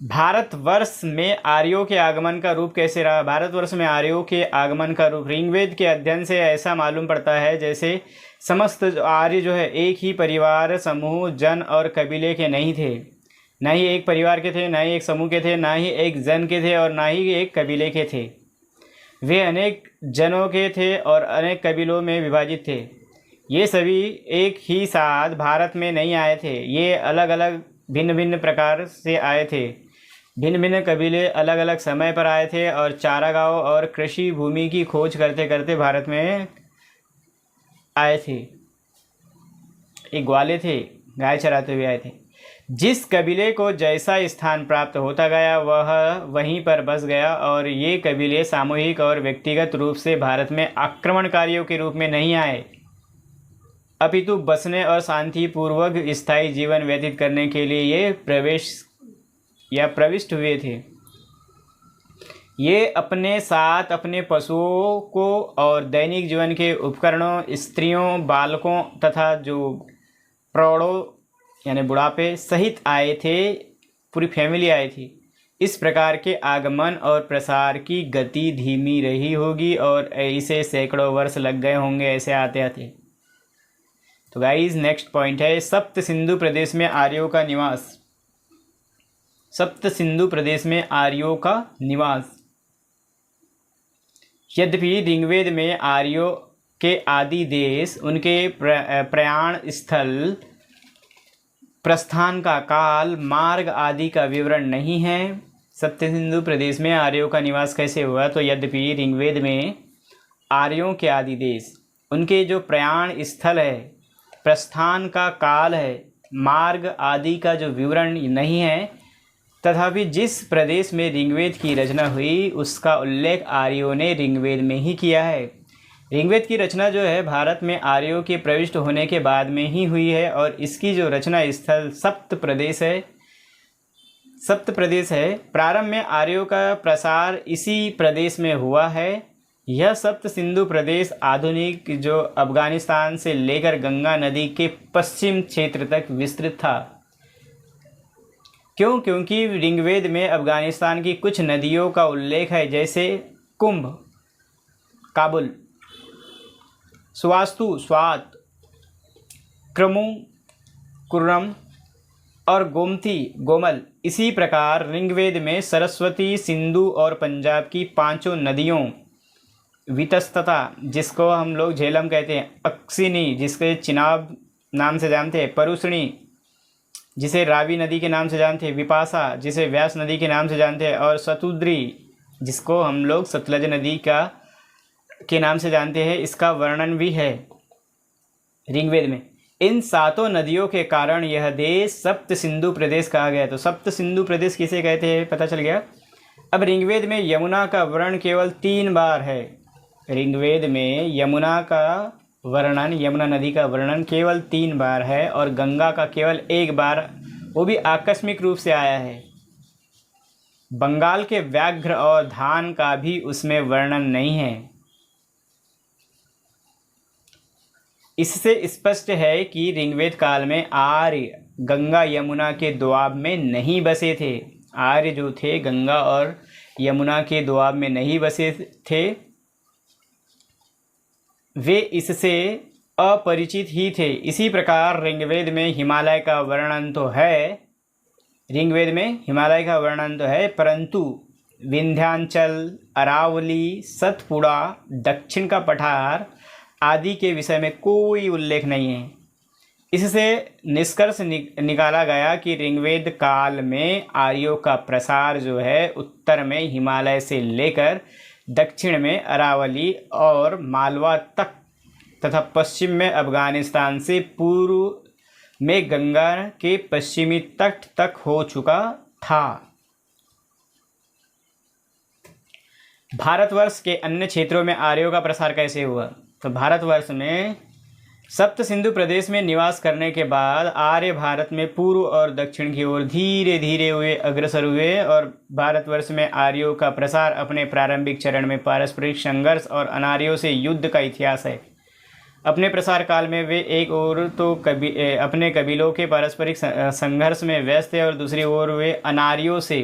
भारतवर्ष में आर्यों के आगमन का रूप कैसे रहा? भारतवर्ष में आर्यों के आगमन का रूप ऋग्वेद के अध्ययन से ऐसा मालूम पड़ता है जैसे समस्त आर्य जो है एक ही परिवार, समूह, जन और कबीले के नहीं थे। ना ही एक परिवार के थे, ना ही एक समूह के थे, ना ही एक जन के थे और ना ही एक कबीले के थे। वे अनेक जनों के थे और अनेक कबीलों में विभाजित थे। ये सभी एक ही साथ भारत में नहीं आए थे, ये अलग अलग भिन्न भिन्न प्रकार से आए थे। भिन्न भिन्न कबीले अलग अलग समय पर आए थे और चारागाह और कृषि भूमि की खोज करते करते भारत में आए थे। एक ग्वाले थे, गाय चराते हुए आए थे। जिस कबीले को जैसा स्थान प्राप्त होता गया वह वहीं पर बस गया और ये कबीले सामूहिक और व्यक्तिगत रूप से भारत में आक्रमणकारियों के रूप में नहीं आए, अपितु बसने और शांतिपूर्वक स्थायी जीवन व्यतीत करने के लिए ये प्रविष्ट हुए थे। ये अपने साथ अपने पशुओं को और दैनिक जीवन के उपकरणों, स्त्रियों, बालकों तथा जो प्रौढ़ों यानी बुढ़ापे सहित आए थे। पूरी फैमिली आई थी। इस प्रकार के आगमन और प्रसार की गति धीमी रही होगी और इसे सैकड़ों वर्ष लग गए होंगे ऐसे आते आते। तो गाइस नेक्स्ट पॉइंट है सप्त सिंधु प्रदेश में आर्यों का निवास। सप्त सिंधु प्रदेश में आर्यों का निवास। यद्यपि ऋग्वेद में आर्यों के आदि देश, उनके प्रयाण स्थल, प्रस्थान का काल, मार्ग आदि का विवरण नहीं है। सप्त सिंधु प्रदेश में आर्यों का निवास कैसे हुआ? तो यद्यपि ऋग्वेद में आर्यों के आदि देश, उनके जो प्रयाण स्थल है, प्रस्थान का काल है, मार्ग आदि का जो विवरण नहीं है, तथापि जिस प्रदेश में ऋग्वेद की रचना हुई उसका उल्लेख आर्यों ने ऋग्वेद में ही किया है। ऋग्वेद की रचना जो है भारत में आर्यों के प्रविष्ट होने के बाद में ही हुई है और इसकी जो रचना स्थल सप्त प्रदेश है। प्रारंभ में आर्यों का प्रसार इसी प्रदेश में हुआ है। यह सप्त सिंधु प्रदेश आधुनिक जो अफगानिस्तान से लेकर गंगा नदी के पश्चिम क्षेत्र तक विस्तृत था। क्यों? क्योंकि ऋग्वेद में अफगानिस्तान की कुछ नदियों का उल्लेख है जैसे कुंभ, काबुल, स्वास्तु, स्वात, क्रमु, कुर्रम और गोमती, गोमल। इसी प्रकार ऋग्वेद में सरस्वती, सिंधु और पंजाब की पांचों नदियों, वितस्तता जिसको हम लोग झेलम कहते हैं, अक्सिनी जिसके चिनाब नाम से जानते हैं, परुषणी जिसे रावी नदी के नाम से जानते हैं, विपाशा जिसे व्यास नदी के नाम से जानते हैं और शतुद्री जिसको हम लोग सतलज नदी के नाम से जानते हैं, इसका वर्णन भी है ऋग्वेद में। इन सातों नदियों के कारण यह देश सप्त सिंधु प्रदेश कहा गया। तो सप्त सिंधु प्रदेश किसे कहते हैं पता चल गया। अब ऋग्वेद में यमुना का वर्णन केवल 3 बार है। ऋग्वेद में यमुना नदी का वर्णन केवल 3 बार है और गंगा का केवल 1 बार, वो भी आकस्मिक रूप से आया है। बंगाल के व्याघ्र और धान का भी उसमें वर्णन नहीं है। इससे स्पष्ट है कि ऋग्वेद काल में आर्य गंगा यमुना के दोआब में नहीं बसे थे। आर्य जो थे गंगा और यमुना के दोआब में नहीं बसे थे, वे इससे अपरिचित ही थे। इसी प्रकार ऋग्वेद में हिमालय का वर्णन तो है, परंतु विंध्याचल, अरावली, सतपुड़ा, दक्षिण का पठार आदि के विषय में कोई उल्लेख नहीं है। इससे निष्कर्ष निकाला गया कि ऋग्वेद काल में आर्यों का प्रसार जो है उत्तर में हिमालय से लेकर दक्षिण में अरावली और मालवा तक तथा पश्चिम में अफगानिस्तान से पूर्व में गंगा के पश्चिमी तट तक हो चुका था। भारतवर्ष के अन्य क्षेत्रों में आर्यों का प्रसार कैसे हुआ? तो भारतवर्ष में सप्त सिंधु प्रदेश में निवास करने के बाद आर्य भारत में पूर्व और दक्षिण की ओर धीरे धीरे अग्रसर हुए और भारतवर्ष में आर्यों का प्रसार अपने प्रारंभिक चरण में पारस्परिक संघर्ष और अनार्यों से युद्ध का इतिहास है। अपने प्रसार काल में वे एक ओर तो अपने कबीलों के पारस्परिक संघर्ष में व्यस्त थे और दूसरी ओर वे अनार्यों से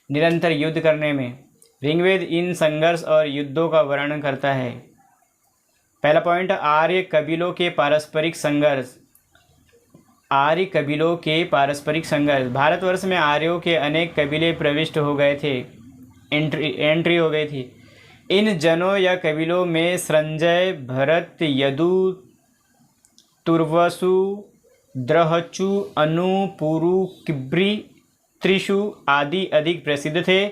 निरंतर युद्ध करने में। ऋग्वेद इन संघर्ष और युद्धों का वर्णन करता है। पहला पॉइंट, आर्य कबीलों के पारस्परिक संघर्ष। आर्य कबीलों के पारस्परिक संघर्ष। भारतवर्ष में आर्यों के अनेक कबीले प्रविष्ट हो गए थे, एंट्री हो गई थी। इन जनों या कबीलों में संजय, भरत, यदु, तुर्वसु, द्रहचु, अनु, पुरु, किब्री, त्रिशु आदि अधिक प्रसिद्ध थे।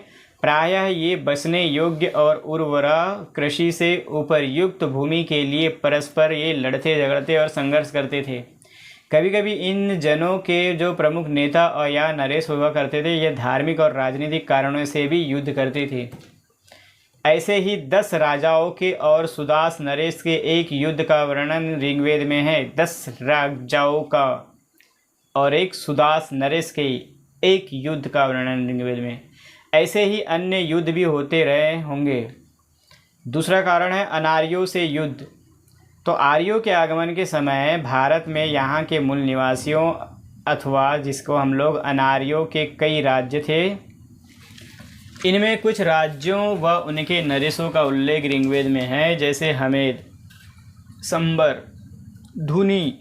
प्रायः ये बसने योग्य और उर्वरा कृषि से उपरयुक्त भूमि के लिए परस्पर ये लड़ते झगड़ते और संघर्ष करते थे। कभी कभी इन जनों के जो प्रमुख नेता और या नरेश हुआ करते थे, ये धार्मिक और राजनीतिक कारणों से भी युद्ध करते थे। ऐसे ही 10 राजाओं के और सुदास नरेश के एक युद्ध का वर्णन ऋग्वेद में है। 10 राजाओं का और एक सुदास नरेश के एक युद्ध का वर्णन ऋग्वेद में। ऐसे ही अन्य युद्ध भी होते रहे होंगे। दूसरा कारण है अनार्यों से युद्ध। तो आर्यों के आगमन के समय भारत में यहाँ के मूल निवासियों अथवा जिसको हम लोग अनार्यों के कई राज्य थे। इनमें कुछ राज्यों व उनके नरेशों का उल्लेख ऋग्वेद में है, जैसे हमेद, संबर, धुनी,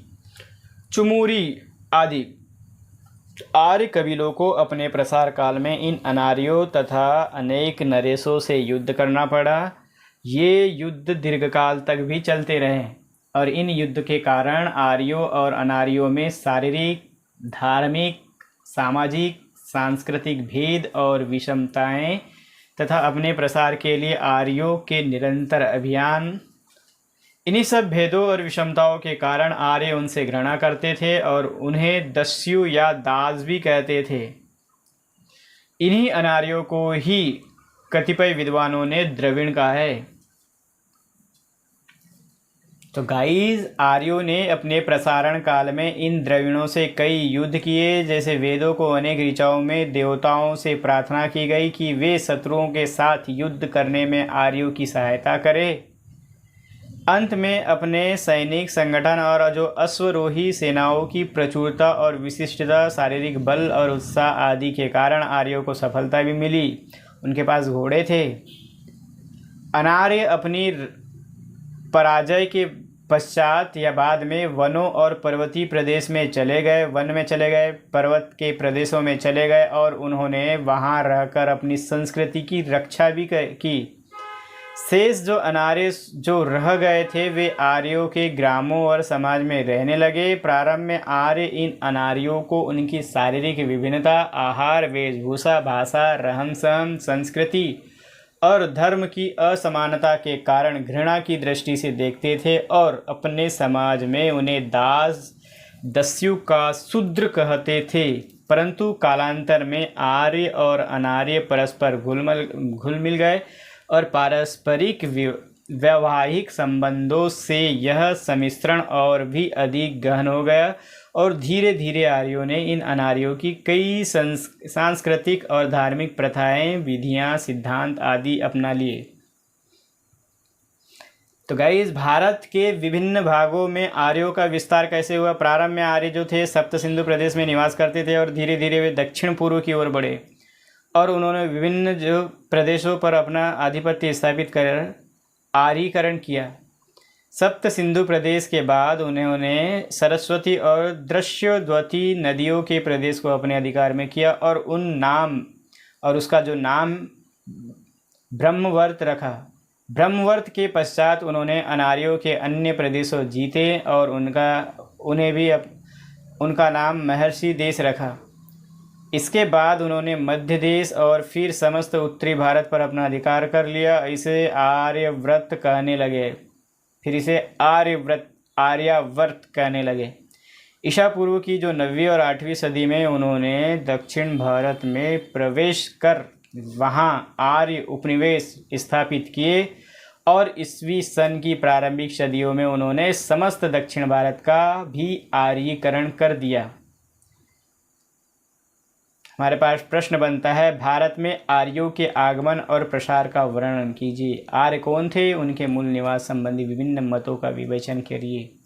चुमुरी आदि। आर्य कबीलों को अपने प्रसार काल में इन अनार्यों तथा अनेक नरेशों से युद्ध करना पड़ा। ये युद्ध दीर्घकाल तक भी चलते रहे और इन युद्ध के कारण आर्यों और अनार्यों में शारीरिक, धार्मिक, सामाजिक, सांस्कृतिक भेद और विषमताएं तथा अपने प्रसार के लिए आर्यों के निरंतर अभियान। इन्हीं सब भेदों और विषमताओं के कारण आर्य उनसे घृणा करते थे और उन्हें दस्यु या दास भी कहते थे। इन्हीं अनार्यों को ही कतिपय विद्वानों ने द्रविड़ कहा है। तो गाइस, आर्यों ने अपने प्रसारण काल में इन द्रविड़ों से कई युद्ध किए। जैसे वेदों को अनेक ऋचाओं में देवताओं से प्रार्थना की गई कि वे शत्रुओं के साथ युद्ध करने में आर्यों की सहायता करें। अंत में अपने सैनिक संगठन और जो अश्वरोही सेनाओं की प्रचुरता और विशिष्टता, शारीरिक बल और उत्साह आदि के कारण आर्यों को सफलता भी मिली। उनके पास घोड़े थे। अनार्य अपनी पराजय के पश्चात या बाद में वनों और पर्वतीय प्रदेश में चले गए, पर्वत के प्रदेशों में चले गए और उन्होंने वहां रहकर अपनी संस्कृति की रक्षा भी की। शेष जो अनार्य जो रह गए थे वे आर्यों के ग्रामों और समाज में रहने लगे। प्रारंभ में आर्य इन अनार्यों को उनकी शारीरिक विभिन्नता, आहार, वेशभूषा, भाषा, रहन सहन, संस्कृति और धर्म की असमानता के कारण घृणा की दृष्टि से देखते थे और अपने समाज में उन्हें दास, दस्यु का शूद्र कहते थे। परंतु कालांतर में आर्य और अनार्य परस्पर घुल मिल गए और पारस्परिक वैवाहिक संबंधों से यह सम्मिश्रण और भी अधिक गहन हो गया और धीरे धीरे आर्यों ने इन अनार्यों की कई सांस्कृतिक और धार्मिक प्रथाएं, विधियां, सिद्धांत आदि अपना लिए। तो गाइस, भारत के विभिन्न भागों में आर्यों का विस्तार कैसे हुआ। प्रारंभ में आर्य जो थे सप्त सिंधु प्रदेश में निवास करते थे और धीरे धीरे वे दक्षिण पूर्व की ओर बढ़े और उन्होंने विभिन्न जो प्रदेशों पर अपना आधिपत्य स्थापित कर आर्यीकरण किया। सप्त सिंधु प्रदेश के बाद उन्होंने सरस्वती और दृश्यद्वती नदियों के प्रदेश को अपने अधिकार में किया और उसका जो नाम ब्रह्मवर्त रखा। ब्रह्मवर्त के पश्चात उन्होंने अनार्यों के अन्य प्रदेशों जीते और उनका नाम महर्षि देश रखा। इसके बाद उन्होंने मध्य देश और फिर समस्त उत्तरी भारत पर अपना अधिकार कर लिया। इसे आर्यावर्त कहने लगे। ईसा पूर्व की जो 9वीं और 8वीं सदी में उन्होंने दक्षिण भारत में प्रवेश कर वहां आर्य उपनिवेश स्थापित किए और ईस्वी सन की प्रारंभिक सदियों में उन्होंने समस्त दक्षिण भारत का भी आर्यीकरण कर दिया। हमारे पास प्रश्न बनता है, भारत में आर्यों के आगमन और प्रसार का वर्णन कीजिए। आर्य कौन थे, उनके मूल निवास संबंधी विभिन्न मतों का विवेचन करिए।